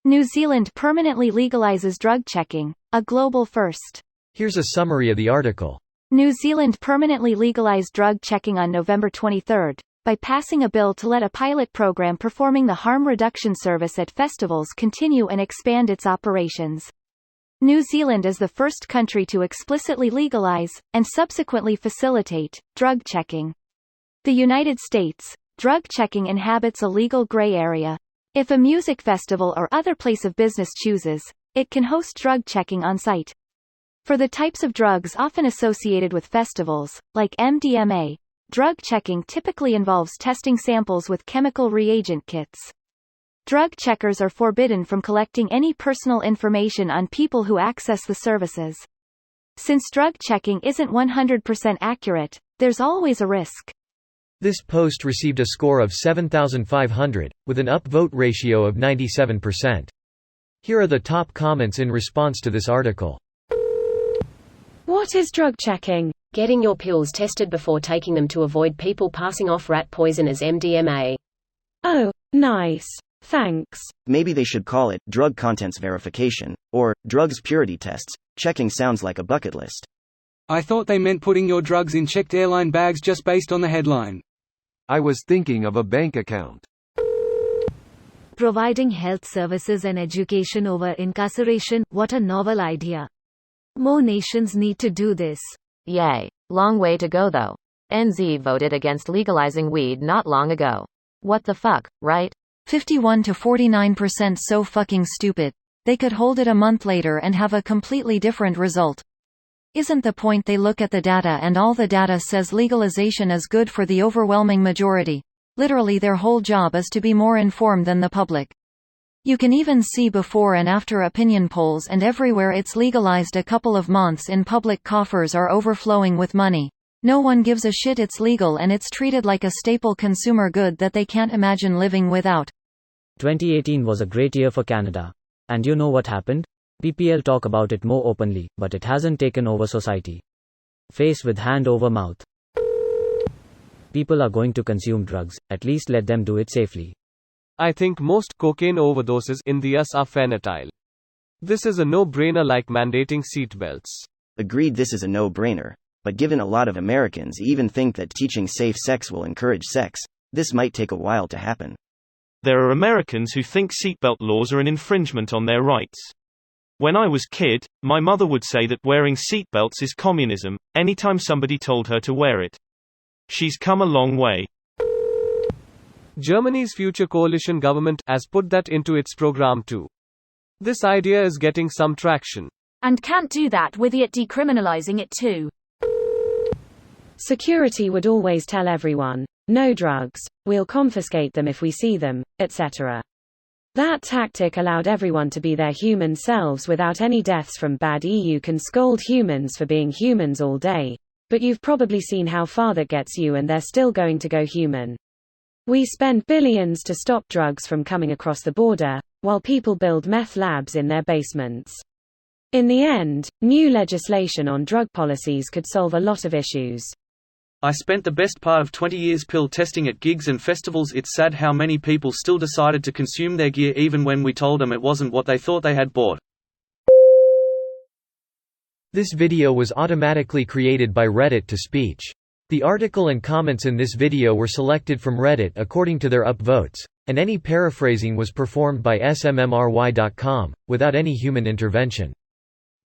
New Zealand permanently legalizes drug checking, a global first. Here's a summary of the article. New Zealand permanently legalized drug checking on November 23, by passing a bill to let a pilot program performing the harm reduction service at festivals continue and expand its operations. New Zealand is the first country to explicitly legalize, and subsequently facilitate, drug checking. The United States, drug checking inhabits a legal gray area. If a music festival or other place of business chooses, it can host drug checking on site. For the types of drugs often associated with festivals, like MDMA, drug checking typically involves testing samples with chemical reagent kits. Drug checkers are forbidden from collecting any personal information on people who access the services. Since drug checking isn't 100% accurate, there's always a risk. This post received a score of 7,500, with an upvote ratio of 97%. Here are the top comments in response to this article. What is drug checking? Getting your pills tested before taking them to avoid people passing off rat poison as MDMA. Oh, nice. Thanks. Maybe they should call it drug contents verification, or drugs purity tests. Checking sounds like a bucket list. I thought they meant putting your drugs in checked airline bags just based on the headline. I was thinking of a bank account. Providing health services and education over incarceration, what a novel idea. More nations need to do this. Yay. Long way to go though. NZ voted against legalizing weed not long ago. What the fuck, right? 51 to 49% so fucking stupid. They could hold it a month later and have a completely different result. Isn't the point they look at the data and all the data says legalization is good for the overwhelming majority? Literally their whole job is to be more informed than the public. You can even see before and after opinion polls, and everywhere it's legalized a couple of months in, public coffers are overflowing with money. No one gives a shit, it's legal and it's treated like a staple consumer good that they can't imagine living without. 2018 was a great year for Canada. And you know what happened? PPL talk about it more openly, but it hasn't taken over society. Face with hand over mouth. People are going to consume drugs, at least let them do it safely. I think most cocaine overdoses in the US are fentanyl. This is a no-brainer, like mandating seatbelts. Agreed, this is a no-brainer. But given a lot of Americans even think that teaching safe sex will encourage sex, this might take a while to happen. There are Americans who think seatbelt laws are an infringement on their rights. When I was kid, my mother would say that wearing seatbelts is communism, anytime somebody told her to wear it. She's come a long way. Germany's future coalition government has put that into its program too. This idea is getting some traction. And can't do that with it decriminalizing it too. Security would always tell everyone, no drugs, we'll confiscate them if we see them, etc. That tactic allowed everyone to be their human selves without any deaths from bad. You can scold humans for being humans all day, but you've probably seen how far that gets you, and they're still going to go human. We spend billions to stop drugs from coming across the border, while people build meth labs in their basements. In the end, new legislation on drug policies could solve a lot of issues. I spent the best part of 20 years pill testing at gigs and festivals. It's sad how many people still decided to consume their gear even when we told them it wasn't what they thought they had bought. This video was automatically created by Reddit to speech. The article and comments in this video were selected from Reddit according to their upvotes, and any paraphrasing was performed by smmry.com, without any human intervention.